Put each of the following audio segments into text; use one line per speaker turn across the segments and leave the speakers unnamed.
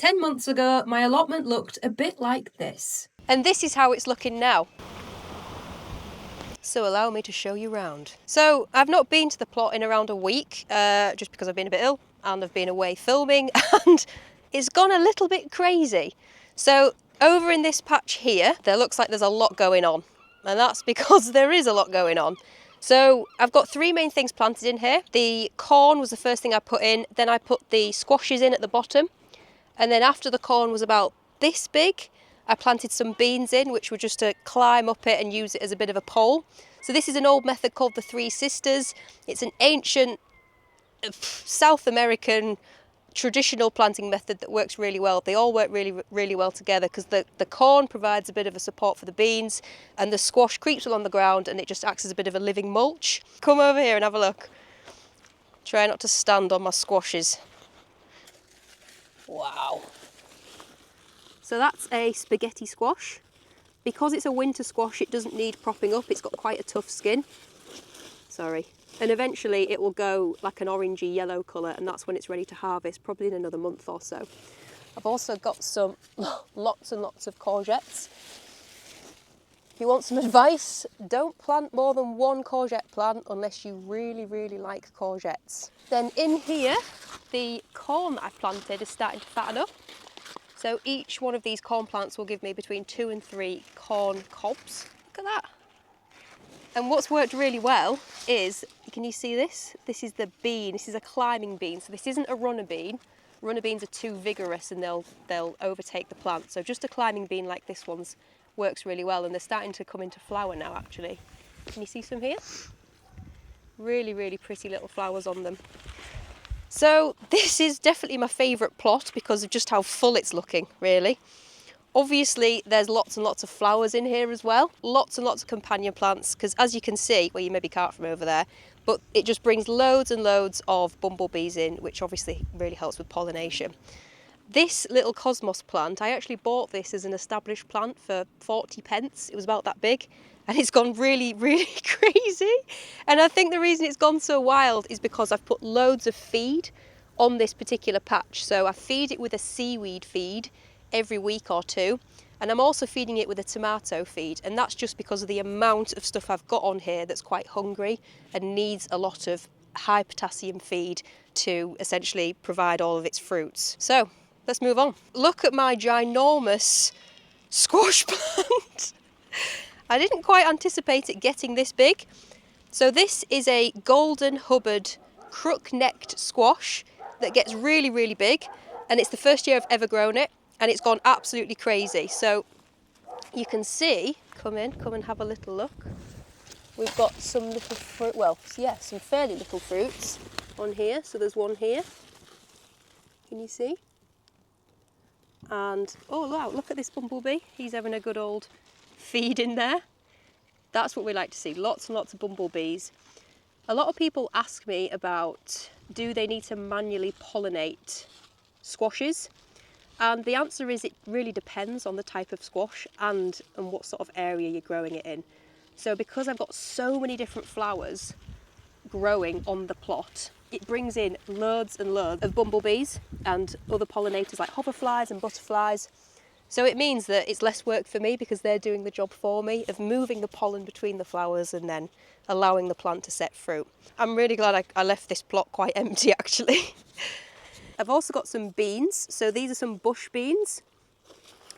10 months ago, my allotment looked a bit like this.
And this is how it's looking now. So allow me to show you round. So I've not been to the plot in around a week, just because I've been a bit ill and I've been away filming and it's gone a little bit crazy. So over in this patch here, there looks like there's a lot going on, and that's because there is a lot going on. So I've got three main things planted in here. The corn was the first thing I put in, then I put the squashes in at the bottom, and then after the corn was about this big, I planted some beans in, which were just to climb up it and use it as a bit of a pole. So this is an old method called the Three Sisters. It's an ancient South American traditional planting method that works really well. They all work really well together because the corn provides a bit of a support for the beans and the squash creeps along the ground and it just acts as a bit of a living mulch. Come over here and have a look. Try not to stand on my squashes. Wow. So that's a spaghetti squash. Because it's a winter squash, it doesn't need propping up. It's got quite a tough skin. Sorry. And eventually it will go like an orangey yellow colour, and that's when it's ready to harvest, probably in another month or so. I've also got some lots and lots of courgettes. If you want some advice, don't plant more than one courgette plant unless you really like courgettes. Then in here, the corn that I've planted is starting to fatten up. So each one of these corn plants will give me between 2 and 3 corn cobs. Look at that. And what's worked really well is, can you see this? This is the bean, this is a climbing bean. So this isn't a runner bean. Runner beans are too vigorous and they'll overtake the plant. So just a climbing bean like this one's works really well, and they're starting to come into flower now actually. Can you see some here? Really pretty little flowers on them. So this is definitely my favourite plot because of just how full it's looking, really. Obviously, there's lots and lots of flowers in here as well. Lots and lots of companion plants, because as you can see, well, you maybe can't from over there, but it just brings loads and loads of bumblebees in, which obviously really helps with pollination. This little cosmos plant, I actually bought this as an established plant for 40 pence. It was about that big. And it's gone really crazy. And I think the reason it's gone so wild is because I've put loads of feed on this particular patch. So I feed it with a seaweed feed every week or two. And I'm also feeding it with a tomato feed. And that's just because of the amount of stuff I've got on here that's quite hungry and needs a lot of high potassium feed to essentially provide all of its fruits. So let's move on. Look at my ginormous squash plant. I didn't quite anticipate it getting this big. So this is a golden Hubbard crook-necked squash that gets really big, and it's the first year I've ever grown it, and it's gone absolutely crazy. So you can see, come and have a little look. We've got some little fruit, well, yeah, some fairly little fruits on here. So there's one here. Can you see? And, oh wow, look at this bumblebee. He's having a good old feed in there. That's what we like to see, lots and lots of bumblebees. A lot of people ask me about, do they need to manually pollinate squashes? And the answer is it really depends on the type of squash and what sort of area you're growing it in. So because I've got so many different flowers growing on the plot, it brings in loads and loads of bumblebees and other pollinators like hoverflies and butterflies. So it means that it's less work for me because they're doing the job for me of moving the pollen between the flowers and then allowing the plant to set fruit. I'm really glad I left this plot quite empty actually. I've also got some beans. So these are some bush beans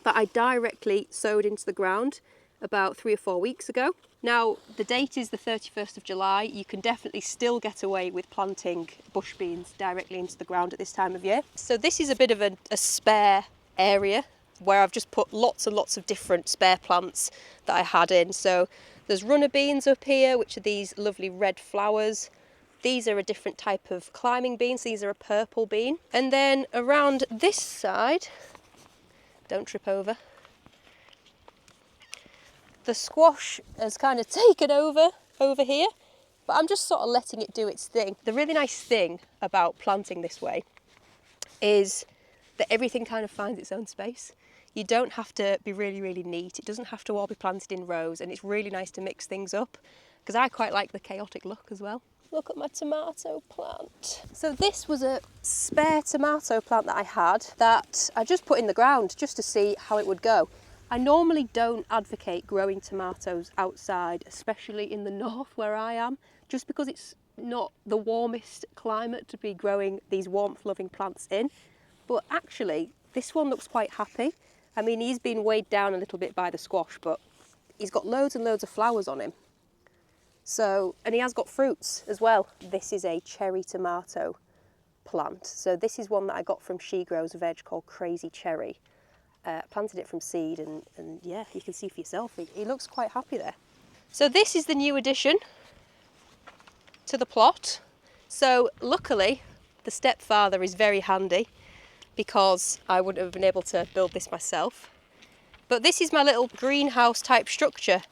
that I directly sowed into the ground about 3 or 4 weeks ago. Now the date is the 31st of July. You can definitely still get away with planting bush beans directly into the ground at this time of year. So this is a bit of a spare area where I've just put lots and lots of different spare plants that I had in. So there's runner beans up here, which are these lovely red flowers. These are a different type of climbing beans. These are a purple bean. And then around this side, don't trip over, the squash has kind of taken over here, but I'm just sort of letting it do its thing. The really nice thing about planting this way is that everything kind of finds its own space. You don't have to be really neat. It doesn't have to all be planted in rows, and it's really nice to mix things up because I quite like the chaotic look as well. look at my tomato plant. So this was a spare tomato plant that I had that I just put in the ground just to see how it would go. I normally don't advocate growing tomatoes outside, especially in the north where I am, just because it's not the warmest climate to be growing these warmth-loving plants in. But actually, this one looks quite happy. I mean, he's been weighed down a little bit by the squash, but he's got loads and loads of flowers on him. So, and he has got fruits as well. This is a cherry tomato plant. So this is one that I got from She Grows Veg called Crazy Cherry. Planted it from seed and yeah, you can see for yourself, he looks quite happy there. So this is the new addition to the plot. So luckily, the stepfather is very handy because I wouldn't have been able to build this myself. But this is my little greenhouse type structure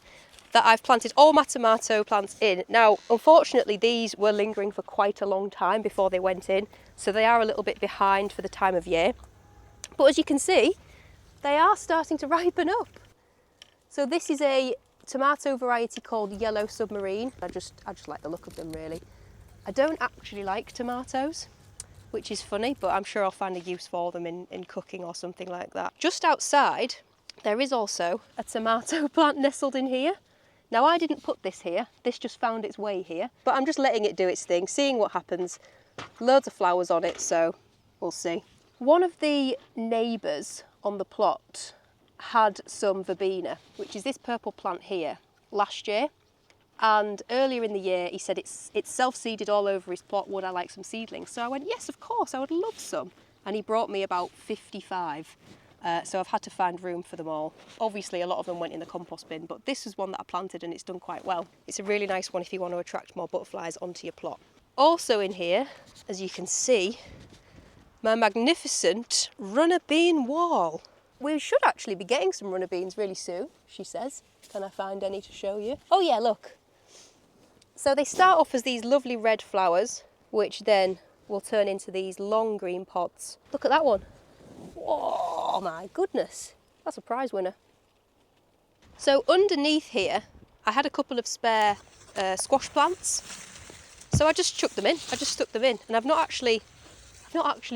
that I've planted all my tomato plants in. Now, unfortunately, these were lingering for quite a long time before they went in, so they are a little bit behind for the time of year. But as you can see, they are starting to ripen up. So this is a tomato variety called Yellow Submarine. I just like the look of them, really. I don't actually like tomatoes, which is funny, but I'm sure I'll find a use for them in cooking or something like that. Just outside, there is also a tomato plant nestled in here. Now, I didn't put this here, this just found its way here, but I'm just letting it do its thing, seeing what happens. Loads of flowers on it, so we'll see. One of the neighbours on the plot had some verbena, which is this purple plant here, last year. And earlier in the year, he said it's self-seeded all over his plot, would I like some seedlings? So I went, yes, of course, I would love some. And he brought me about 55. So I've had to find room for them all. Obviously, a lot of them went in the compost bin, but this is one that I planted and it's done quite well. It's a really nice one if you want to attract more butterflies onto your plot. Also in here, as you can see, my magnificent runner bean wall. We should actually be getting some runner beans really soon, she says. Can I find any to show you? Oh yeah, look. So they start off as these lovely red flowers, which then will turn into these long green pods. Look at that one. Oh my goodness, that's a prize winner. So underneath here, I had a couple of spare squash plants. So I just chucked them in, I just stuck them in, and I've not actually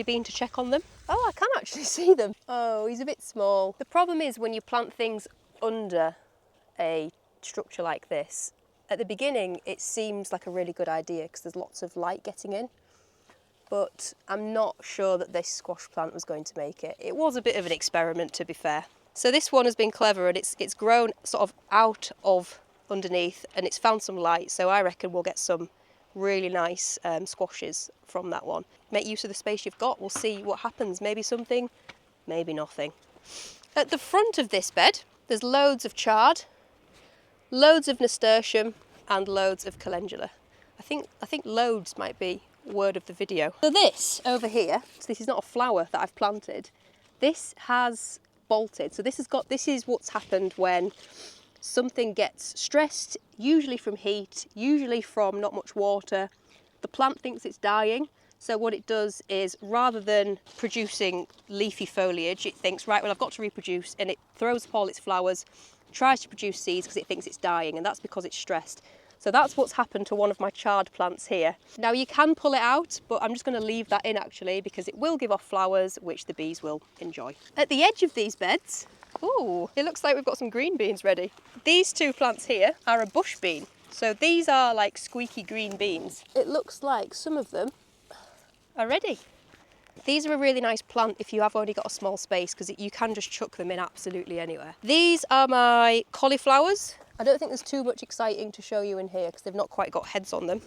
been to check on them. Oh, I can actually see them. Oh, he's a bit small. The problem is when you plant things under a structure like this, at the beginning it seems like a really good idea because there's lots of light getting in. But I'm not sure that this squash plant was going to make it. It was a bit of an experiment, to be fair. So this one has been clever and it's grown sort of out of underneath and it's found some light. So I reckon we'll get some really nice squashes from that one. Make use of the space you've got. We'll see what happens. Maybe something, maybe nothing. At the front of this bed, there's loads of chard, loads of nasturtium and loads of calendula. I think loads might be word of the video. So this over here, so this is not a flower that I've planted, this has bolted. So this is what's happened when something gets stressed, usually from heat, usually from not much water. The plant thinks it's dying, so what it does is rather than producing leafy foliage, it thinks, right, well, I've got to reproduce, and it throws up all its flowers, tries to produce seeds because it thinks it's dying, and that's because it's stressed. So that's what's happened to one of my chard plants here. Now you can pull it out, but I'm just going to leave that in actually because it will give off flowers which the bees will enjoy. At the edge of these beds, ooh, it looks like we've got some green beans ready. These two plants here are a bush bean. So these are like squeaky green beans. It looks like some of them are ready. These are a really nice plant if you have only got a small space because you can just chuck them in absolutely anywhere. These are my cauliflowers. I don't think there's too much exciting to show you in here because they've not quite got heads on them.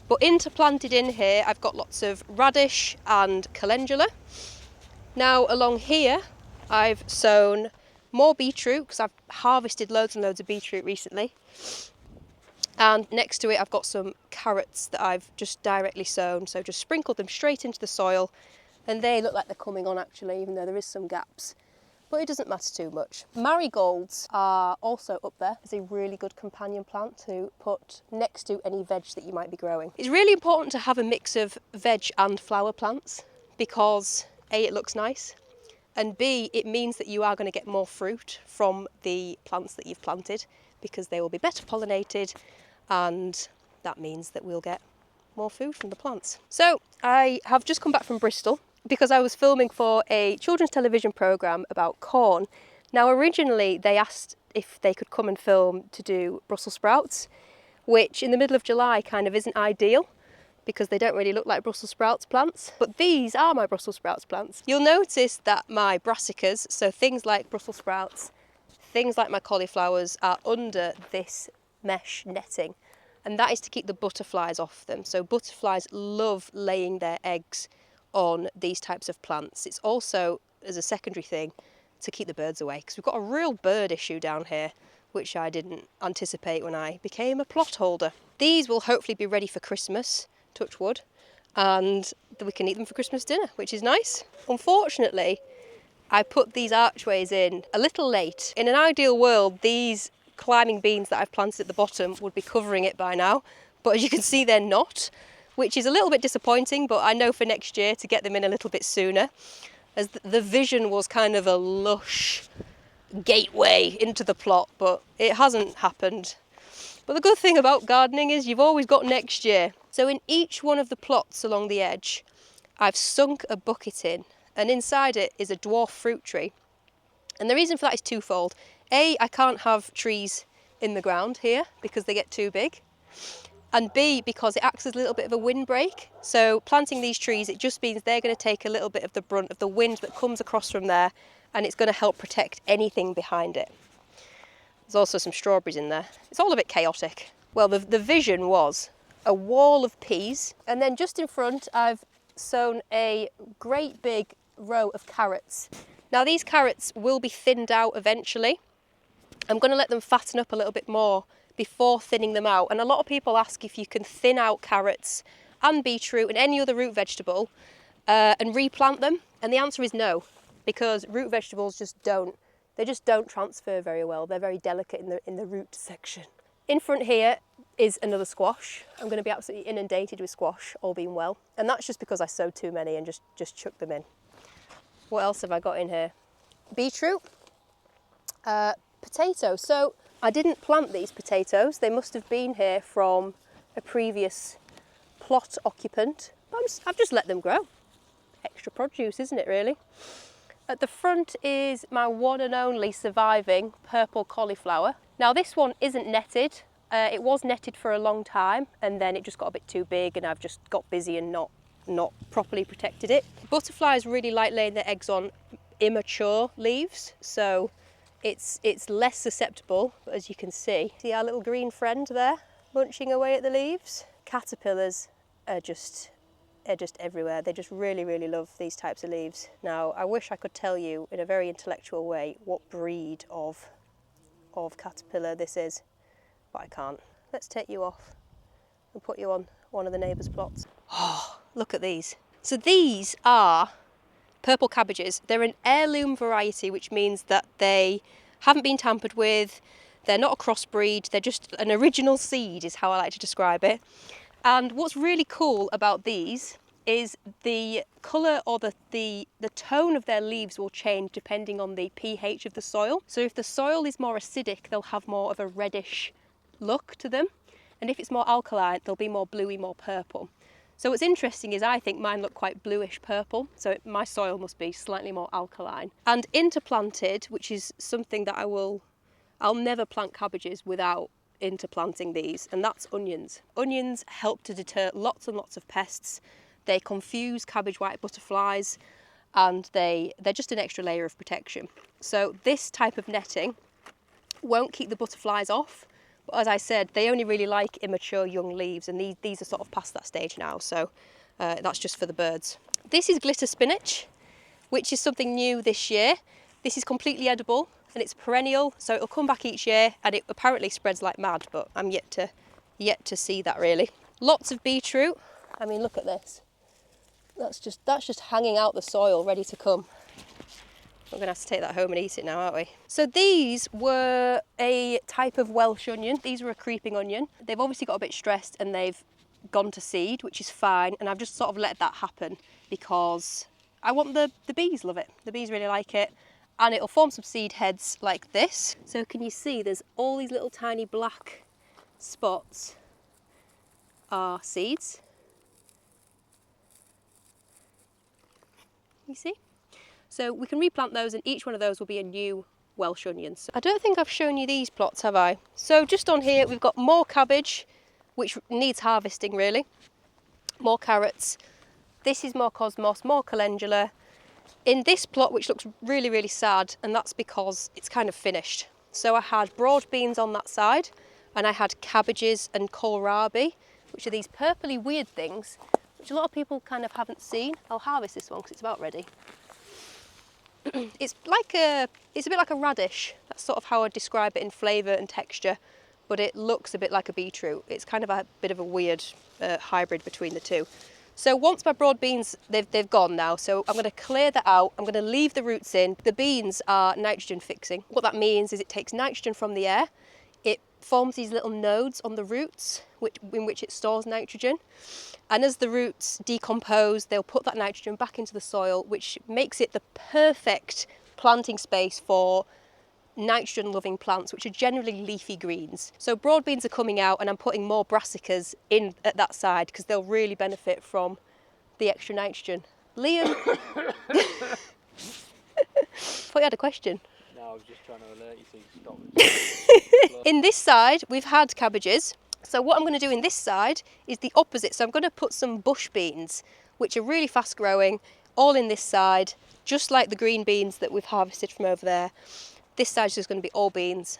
But interplanted in here, I've got lots of radish and calendula. Now along here, I've sown more beetroot because I've harvested loads and loads of beetroot recently. And next to it, I've got some carrots that I've just directly sown. So just sprinkled them straight into the soil. And they look like they're coming on actually, even though there is some gaps. But it doesn't matter too much. Marigolds are also up there as a really good companion plant to put next to any veg that you might be growing. It's really important to have a mix of veg and flower plants because A, it looks nice, and B, it means that you are going to get more fruit from the plants that you've planted because they will be better pollinated, and that means that we'll get more food from the plants. So I have just come back from Bristol because I was filming for a children's television programme about corn. Now originally they asked if they could come and film to do Brussels sprouts, which in the middle of July kind of isn't ideal because they don't really look like Brussels sprouts plants. But these are my Brussels sprouts plants. You'll notice that my brassicas, so things like Brussels sprouts, things like my cauliflowers, are under this mesh netting. And that is to keep the butterflies off them. So butterflies love laying their eggs on these types of plants. It's also, as a secondary thing, to keep the birds away, because we've got a real bird issue down here, which I didn't anticipate when I became a plot holder. These will hopefully be ready for Christmas, touch wood, and we can eat them for Christmas dinner, which is nice. Unfortunately, I put these archways in a little late. In an ideal world, these climbing beans that I've planted at the bottom would be covering it by now, but as you can see, they're not, which is a little bit disappointing, but I know for next year to get them in a little bit sooner, as the vision was kind of a lush gateway into the plot, but it hasn't happened. But the good thing about gardening is you've always got next year. So in each one of the plots along the edge, I've sunk a bucket in, and inside it is a dwarf fruit tree. And the reason for that is twofold. A, I can't have trees in the ground here because they get too big. And B, because it acts as a little bit of a windbreak. So planting these trees, it just means they're going to take a little bit of the brunt of the wind that comes across from there, and it's going to help protect anything behind it. There's also some strawberries in there. It's all a bit chaotic. Well, the vision was a wall of peas, and then just in front I've sown a great big row of carrots. Now these carrots will be thinned out eventually. I'm going to let them fatten up a little bit more before thinning them out. And a lot of people ask if you can thin out carrots and beetroot and any other root vegetable and replant them. And the answer is no, because root vegetables just don't transfer very well. They're very delicate in the root section. In front here is another squash. I'm going to be absolutely inundated with squash, all being well. And that's just because I sowed too many and just chucked them in. What else have I got in here? Beetroot, potato. So I didn't plant these potatoes. They must have been here from a previous plot occupant. I've just let them grow. Extra produce, isn't it really? At the front is my one and only surviving purple cauliflower. Now this one isn't netted. It was netted for a long time and then it just got a bit too big and I've just got busy and not properly protected it. Butterflies really like laying their eggs on immature leaves, so it's less susceptible, but as you can see our little green friend there munching away at the leaves. Caterpillars are just everywhere. They just really love these types of leaves. Now I wish I could tell you in a very intellectual way what breed of caterpillar this is, but I can't. Let's take you off and put you on one of the neighbours' plots. Oh, look at these. So these are purple cabbages. They're an heirloom variety, which means that they haven't been tampered with. They're not a crossbreed. They're just an original seed is how I like to describe it. And what's really cool about these is the colour or the tone of their leaves will change depending on the pH of the soil. So if the soil is more acidic, they'll have more of a reddish look to them. And if it's more alkaline, they'll be more bluey, more purple. So what's interesting is I think mine look quite bluish purple, so my soil must be slightly more alkaline. And interplanted, which is something that I'll never plant cabbages without interplanting these, and that's onions. Onions help to deter lots and lots of pests. They confuse cabbage white butterflies, and they're just an extra layer of protection. So this type of netting won't keep the butterflies off. But as I said, they only really like immature young leaves, and these are sort of past that stage now, so that's just for the birds. This is glitter spinach, which is something new this year. This is completely edible and it's perennial, so it'll come back each year, and it apparently spreads like mad, but I'm yet to see that really. Lots of beetroot. I mean, look at this. That's just hanging out the soil, ready to come. We're going to have to take that home and eat it now, aren't we? So these were a type of Welsh onion. These were a creeping onion. They've obviously got a bit stressed and they've gone to seed, which is fine. And I've just sort of let that happen because I want the bees love it. The bees really like it. And it'll form some seed heads like this. So can you see there's all these little tiny black spots are seeds. you see? So we can replant those, and each one of those will be a new Welsh onion. So I don't think I've shown you these plots, have I? So just on here we've got more cabbage, which needs harvesting really, more carrots. This is more cosmos, more calendula. In this plot, which looks really, really sad, and that's because it's kind of finished. So I had broad beans on that side, and I had cabbages and kohlrabi, which are these purpley weird things, which a lot of people kind of haven't seen. I'll harvest this one because it's about ready. It's a bit like a radish. That's sort of how I describe it in flavour and texture, but it looks a bit like a beetroot. It's kind of a bit of a weird hybrid between the two. So once my broad beans, they've gone now, so I'm going to clear that out. I'm going to leave the roots in. The beans are nitrogen fixing. What that means is it takes nitrogen from the air. It forms these little nodes on the roots in which it stores nitrogen. And as the roots decompose, they'll put that nitrogen back into the soil, which makes it the perfect planting space for nitrogen-loving plants, which are generally leafy greens. So broad beans are coming out, and I'm putting more brassicas in at that side because they'll really benefit from the extra nitrogen. Liam, thought you had a question.
No, I was just trying to alert you so you stop.
In this side, we've had cabbages. So what I'm going to do in this side is the opposite. So I'm going to put some bush beans, which are really fast growing, all in this side, just like the green beans that we've harvested from over there. This side's just going to be all beans,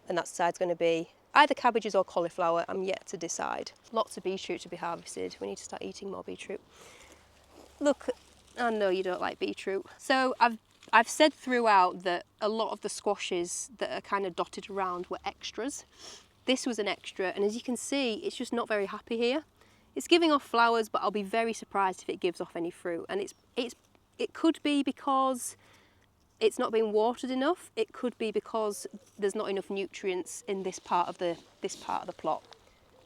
and that side's going to be either cabbages or cauliflower. I'm yet to decide. Lots of beetroot to be harvested. We need to start eating more beetroot. Look, I know you don't like beetroot. So I've said throughout that a lot of the squashes that are kind of dotted around were extras. This was an extra, and as you can see, it's just not very happy here. It's giving off flowers, but I'll be very surprised if it gives off any fruit. And it could be because it's not being watered enough. It could be because there's not enough nutrients in this part of the plot.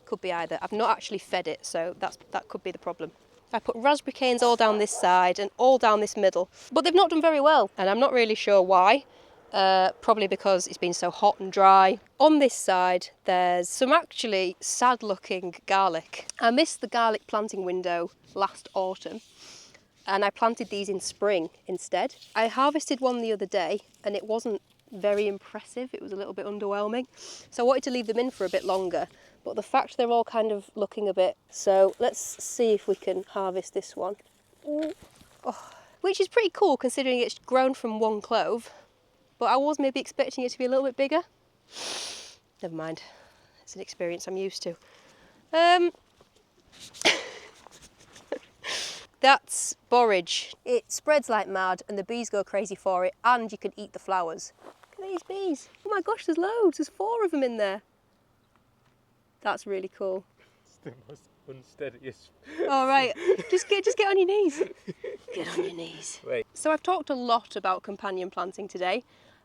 Could be either. I've not actually fed it, so that could be the problem. I put raspberry canes all down this side and all down this middle, but they've not done very well, and I'm not really sure why. Probably because it's been so hot and dry. On this side, there's some actually sad-looking garlic. I missed the garlic planting window last autumn, and I planted these in spring instead. I harvested one the other day, and it wasn't very impressive. It was a little bit underwhelming. So I wanted to leave them in for a bit longer, but the fact they're all kind of looking a bit... So let's see if we can harvest this one. Oh. Which is pretty cool considering it's grown from one clove. But I was maybe expecting it to be a little bit bigger. Never mind. It's an experience I'm used to. That's borage. It spreads like mad and the bees go crazy for it, and you can eat the flowers. Look at these bees. Oh my gosh, there's loads. There's 4 of them in there. That's really cool.
It's the most unsteadiest.
All right, just get on your knees. Get on your knees.
Wait.
So I've talked a lot about companion planting today.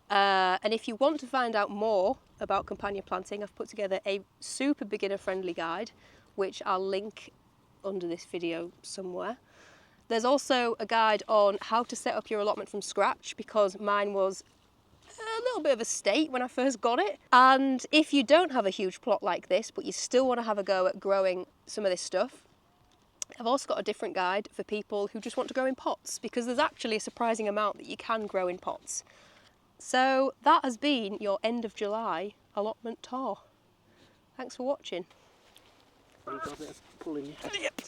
And if you want to find out more about companion planting, I've put together a super beginner friendly guide, which I'll link under this video somewhere. There's also a guide on how to set up your allotment from scratch, because mine was a little bit of a state when I first got it. And if you don't have a huge plot like this, but you still want to have a go at growing some of this stuff, I've also got a different guide for people who just want to grow in pots, because there's actually a surprising amount that you can grow in pots. So that has been your end of July allotment tour. Thanks for watching.
You've got a bit of pull in your head.
Yep.